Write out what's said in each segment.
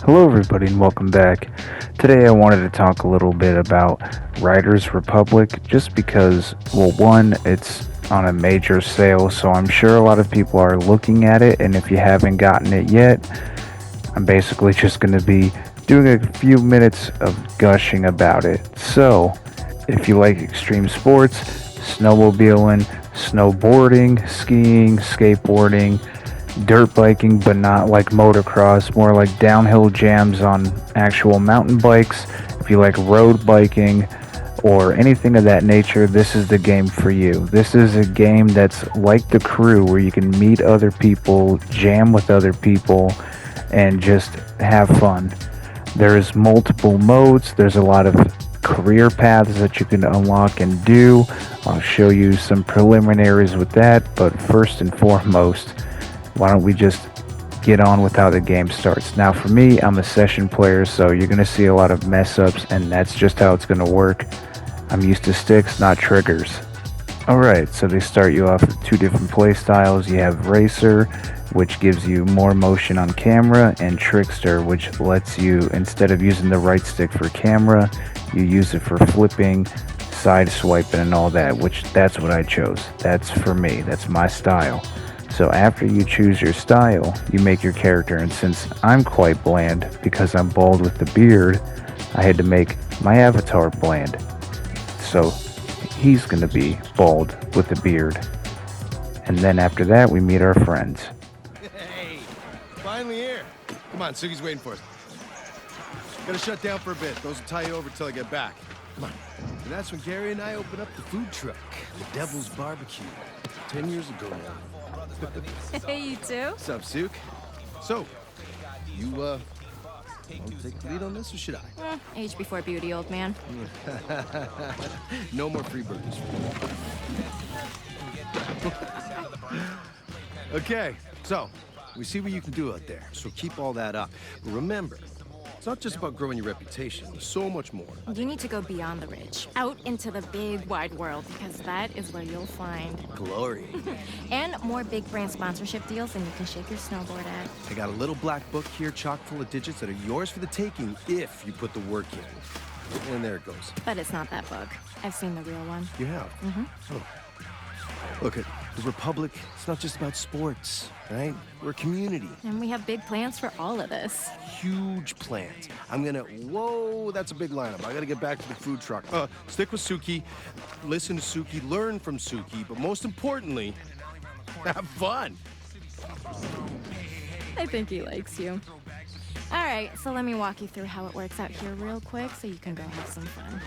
Hello, everybody, and welcome back. Today, I wanted to talk a little bit about Riders Republic just because, well, one, it's on a major sale, so I'm sure a lot of people are looking at it, and if you haven't gotten it yet, I'm basically just going to be doing a few minutes of gushing about it. So, if you like extreme sports, snowmobiling, snowboarding, skiing, skateboarding, dirt biking, but not like motocross, more like downhill jams on actual mountain bikes. If you like road biking or anything of that nature, this is the game for you. This is a game that's like The Crew, where you can meet other people, jam with other people, and just have fun. There's multiple modes, there's a lot of career paths that you can unlock and do. I'll show you some preliminaries with that, but first and foremost, why don't we just get on with how the game starts. Now for me, I'm a session player, so you're going to see a lot of mess ups, and that's just how it's going to work. I'm used to sticks, not triggers. Alright, so they start you off with two different play styles. You have Racer, which gives you more motion on camera, and Trickster, which lets you, instead of using the right stick for camera, you use it for flipping, side swiping, and all that, which that's what I chose. That's for me, that's my style. So after you choose your style, you make your character, and since I'm quite bland because I'm bald with the beard, I had to make my avatar bland. So he's gonna be bald with the beard. And then after that, we meet our friends. Hey, finally here. Come on, Sugi's waiting for us. Gotta shut down for a bit. Those will tie you over till I get back. Come on. And that's when Gary and I opened up the food truck, the Devil's Barbecue, 10 years ago now. Hey, you too? What's up, Suk? So, you, want to take the lead on this, or should I? Age before beauty, old man. No more free burgers for you. Okay, so, we see what you can do out there, so keep all that up. But remember, it's not just about growing your reputation, there's so much more. You need to go beyond the ridge, out into the big, wide world, because that is where you'll find Glory. and more big brand sponsorship deals than you can shake your snowboard at. I got a little black book here chock full of digits that are yours for the taking if you put the work in. And there it goes. But it's not that book. I've seen the real one. You have? Mm-hmm. Oh. Look, at the Republic, it's not just about sports, right? We're a community. And we have big plans for all of this. Huge plans. Whoa, that's a big lineup. I gotta get back to the food truck. Stick with Suki, listen to Suki, learn from Suki, but most importantly, have fun. I think he likes you. All right, so let me walk you through how it works out here real quick so you can go have some fun.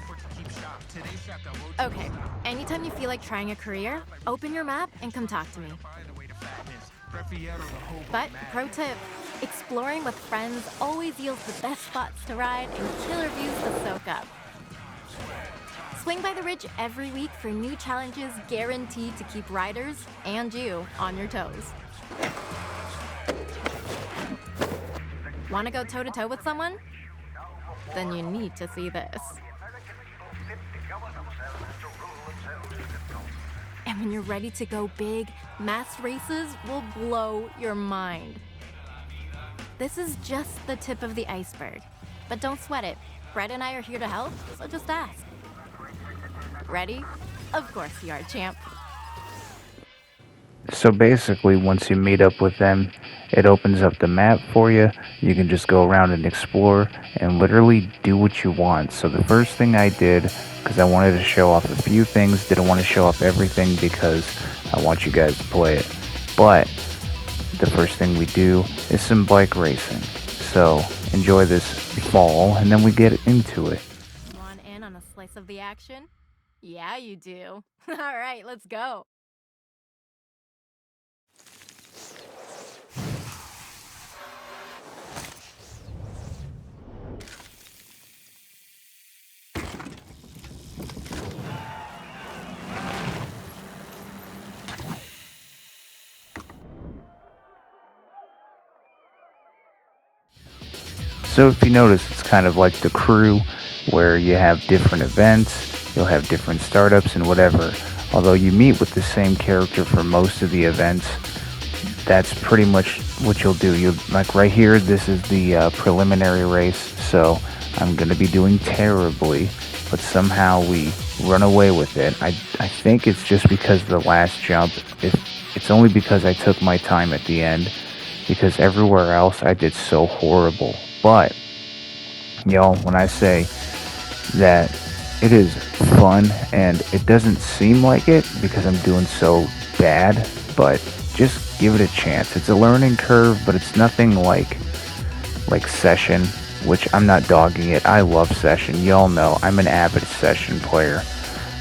Okay, anytime you feel like trying a career, open your map and come talk to me. But, pro tip, exploring with friends always yields the best spots to ride and killer views to soak up. Swing by the ridge every week for new challenges guaranteed to keep riders and you on your toes. Want to go toe-to-toe with someone? Then you need to see this. And when you're ready to go big, mass races will blow your mind. This is just the tip of the iceberg. But don't sweat it. Brett and I are here to help, so just ask. Ready? Of course you are, champ. So basically, once you meet up with them, it opens up the map for you. You can just go around and explore and literally do what you want. So the first thing I did, because I wanted to show off a few things, didn't want to show off everything because I want you guys to play it. But the first thing we do is some bike racing. So enjoy this fall, and then we get into it. Want in on a slice of the action? Yeah, you do. All right, let's go. So if you notice, it's kind of like The Crew, where you have different events, you'll have different startups and whatever. Although you meet with the same character for most of the events, that's pretty much what you'll do, you like right here, this is the preliminary race, so I'm gonna be doing terribly, but somehow we run away with it. I think it's just because the last jump, it's only because I took my time at the end, because everywhere else I did so horrible. But y'all, when I say that it is fun and it doesn't seem like it because I'm doing so bad, but just give it a chance. It's a learning curve, but it's nothing like Session, which I'm not dogging it. I love Session. Y'all know I'm an avid Session player,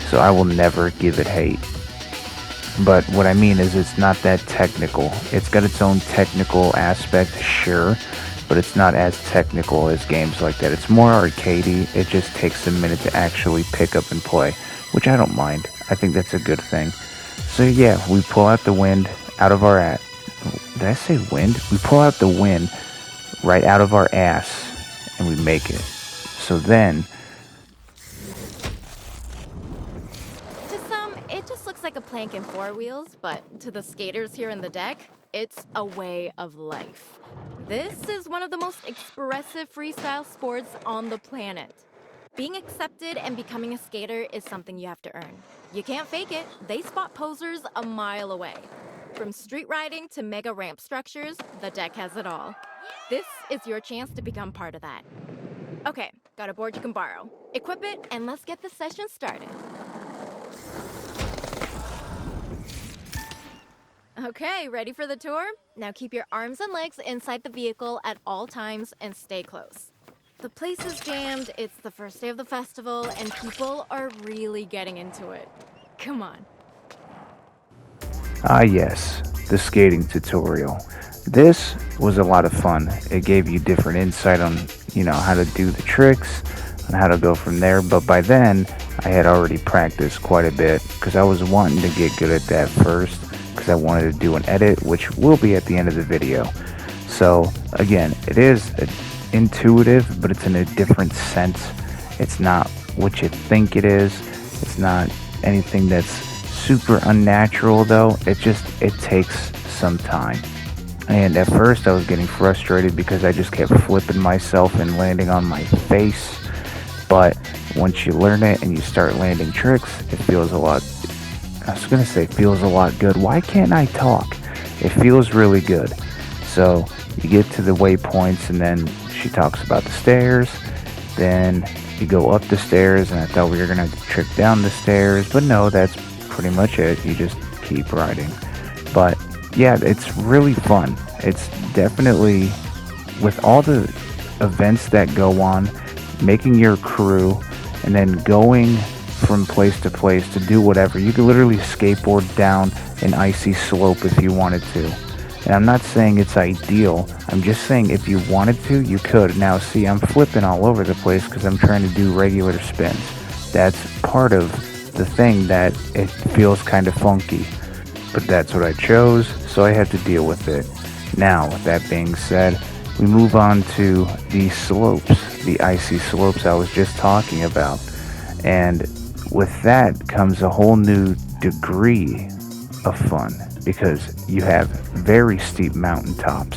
so I will never give it hate. But what I mean is it's not that technical. It's got its own technical aspect, sure, but it's not as technical as games like that. It's more arcadey. It just takes a minute to actually pick up and play, which I don't mind. I think that's a good thing. So yeah, we pull out the wind out of our ass. Did I say wind? We pull out the wind right out of our ass and we make it. So then, To some, it just looks like a plank and four wheels, but to the skaters here in the deck, it's a way of life. This is one of the most expressive freestyle sports on the planet. Being accepted and becoming a skater is something you have to earn. You can't fake it. They spot posers a mile away. From street riding to mega ramp structures, the deck has it all. This is your chance to become part of that. Okay, got a board you can borrow. Equip it, and let's get the session started. Okay, ready for the tour? Now keep your arms and legs inside the vehicle at all times and stay close. The place is jammed, it's the first day of the festival, and people are really getting into it. Come on. ah yes, the skating tutorial. This was a lot of fun. It gave you different insight on, how to do the tricks and how to go from there. But by then, I had already practiced quite a bit because I was wanting to get good at that first because I wanted to do an edit, which will be at the end of the video. So again, it is intuitive, but it's in a different sense. It's not what you think it is. It's not anything that's super unnatural though. It takes some time. And at first I was getting frustrated because I just kept flipping myself and landing on my face. But once you learn it and you start landing tricks, it feels a lot, feels a lot good. Why can't I talk? It feels really good. So you get to the waypoints and then she talks about the stairs. Then you go up the stairs and I thought we were going to have to trick down the stairs. But no, that's pretty much it. You just keep riding. But yeah, it's really fun. It's definitely, with all the events that go on, making your crew and then going from place to place to do whatever. You could literally skateboard down an icy slope if you wanted to. And I'm not saying it's ideal. I'm just saying if you wanted to, you could. Now see, I'm flipping all over the place because I'm trying to do regular spins. That's part of the thing that it feels kind of funky. But that's what I chose, so I had to deal with it. Now, with that being said, we move on to the slopes, the icy slopes I was just talking about. And with that comes a whole new degree of fun because you have very steep mountaintops.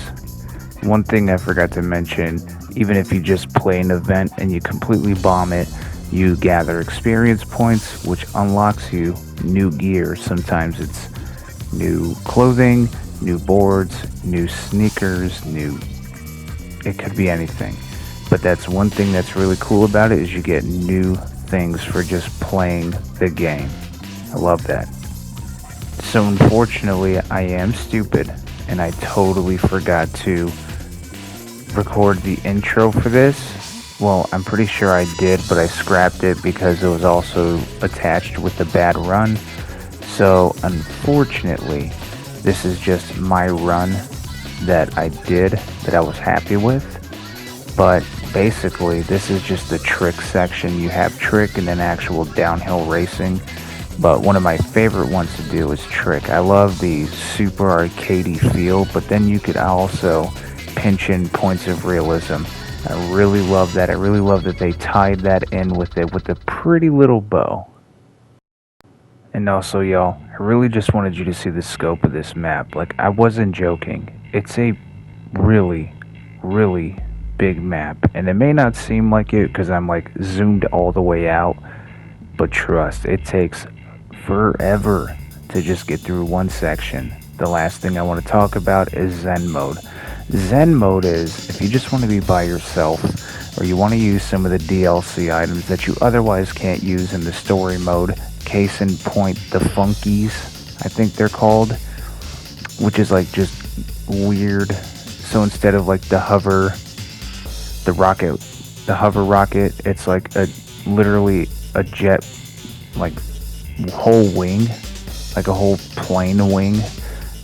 One thing I forgot to mention, even if you just play an event and you completely bomb it, you gather experience points, which unlocks you new gear. Sometimes it's new clothing, new boards, new sneakers, it could be anything. But that's one thing that's really cool about it is you get new things for just playing the game. I love that. So unfortunately, I am stupid and I totally forgot to record the intro for this. Well, I'm pretty sure I did, but I scrapped it because it was also attached with the bad run. So unfortunately, this is just my run that I did that I was happy with. But basically, this is just the trick section. You have trick and then actual downhill racing. But one of my favorite ones to do is trick. I love the super arcadey feel, but then you could also pinch in points of realism. I really love that. I really love that they tied that in with it with a pretty little bow. And also, y'all, I really just wanted you to see the scope of this map. Like, I wasn't joking. It's a really, really big map. And it may not seem like it because I'm like zoomed all the way out, but trust, it takes forever to just get through one section. The last thing I want to talk about is Zen mode. Zen mode is if you just want to be by yourself or you want to use some of the DLC items that you otherwise can't use in the story mode. Case in point, the Funkies, I think they're called, which is like just weird. So instead of like the hover rocket, it's like literally a jet, like whole wing, like a whole plane wing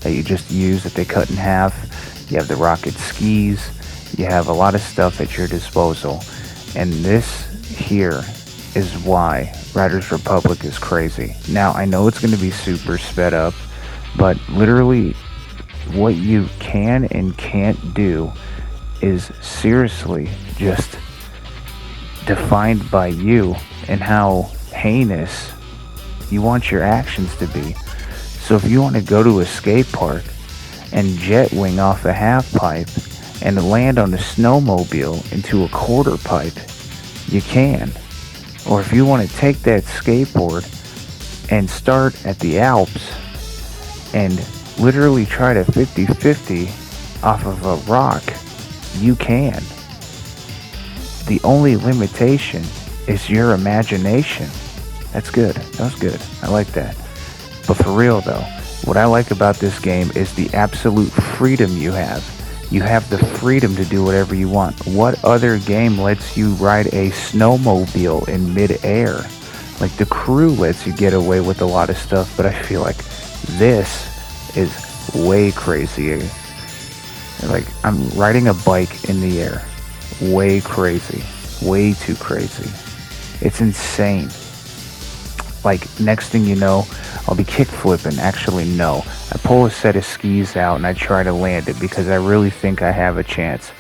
that you just use that they cut in half. You have the rocket skis. You have a lot of stuff at your disposal. And this here is why Riders Republic is crazy. Now, I know it's going to be super sped up, but literally what you can and can't do is seriously just defined by you and how heinous you want your actions to be. So if you want to go to a skate park and jet wing off a half pipe and land on a snowmobile into a quarter pipe, you can. Or if you want to take that skateboard and start at the Alps and literally try to 50-50 off of a rock, you can. The only limitation is your imagination. That's good. That was good. I like that. But for real though, what I like about this game is the absolute freedom you have. You have the freedom to do whatever you want. What other game lets you ride a snowmobile in mid-air? Like the Crew lets you get away with a lot of stuff, but I feel like this is way crazier. Like I'm riding a bike in the air. Way crazy. Way too crazy. It's insane. Like next thing you know, I'll be kick flipping. Actually, no. I pull a set of skis out and I try to land it because I really think I have a chance.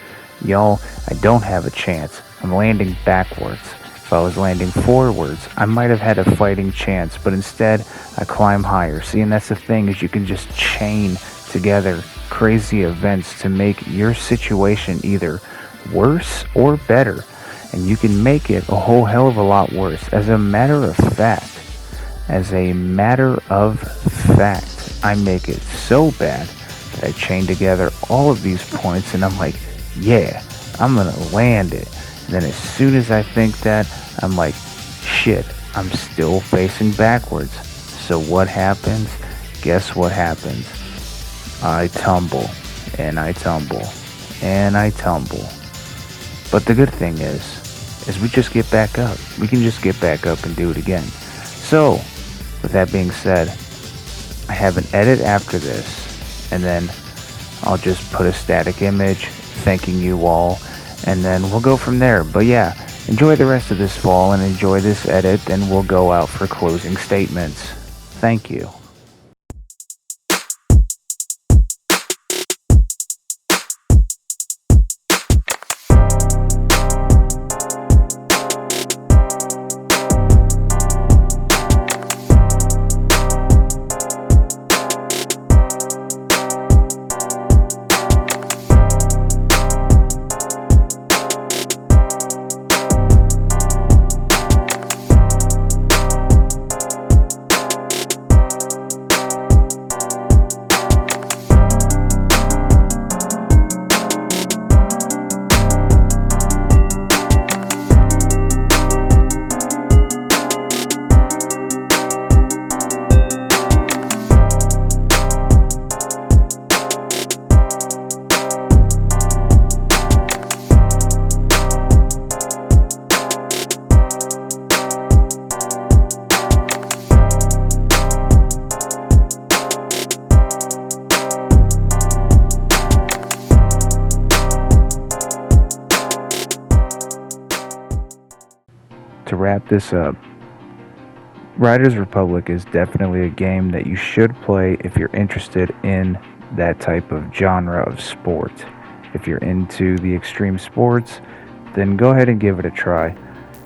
Y'all, I don't have a chance. I'm landing backwards. If I was landing forwards, I might have had a fighting chance, but instead, I climb higher. See, and that's the thing, is you can just chain together crazy events to make your situation either worse or better. And you can make it a whole hell of a lot worse. As a matter of fact, I make it so bad that I chain together all of these points and I'm like, yeah, I'm gonna land it. And then as soon as I think that, I'm like, shit, I'm still facing backwards. So what happens? Guess what happens? I tumble, and I tumble, and I tumble. But the good thing is we just get back up. We can just get back up and do it again. So, with that being said, I have an edit after this, and then I'll just put a static image thanking you all, and then we'll go from there. But yeah, enjoy the rest of this fall and enjoy this edit, and we'll go out for closing statements. Thank you. To wrap this up, Riders Republic is definitely a game that you should play if you're interested in that type of genre of sport. If you're into the extreme sports, then go ahead and give it a try.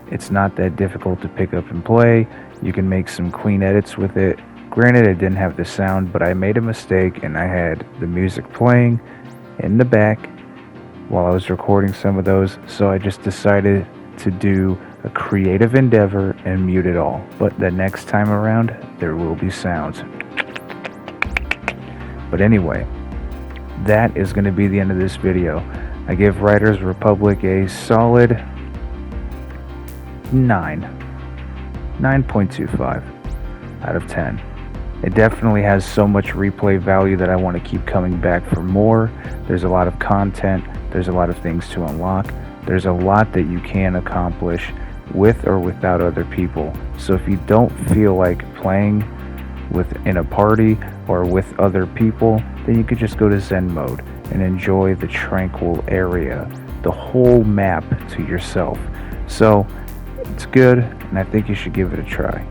It's not that difficult to pick up and play. You can make some clean edits with it. Granted, it didn't have the sound, but I made a mistake and I had the music playing in the back while I was recording some of those, so I just decided to do a creative endeavor and mute it all. But the next time around, there will be sounds. But anyway, that is going to be the end of this video. I give Riders Republic a solid 9.25 out of 10. It definitely has so much replay value that I want to keep coming back for more. There's a lot of content. There's a lot of things to unlock. There's a lot that you can accomplish with or without other people. So if you don't feel like playing in a party or with other people, then you could just go to Zen mode and enjoy the tranquil area, the whole map to yourself. So it's good, and I think you should give it a try.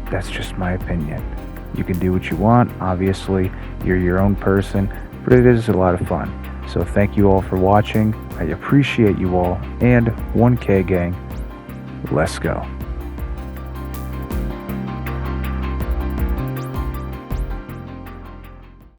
That's just my opinion. You can do what you want. Obviously, you're your own person, but it is a lot of fun. So thank you all for watching. I appreciate you all, and 1K gang, let's go.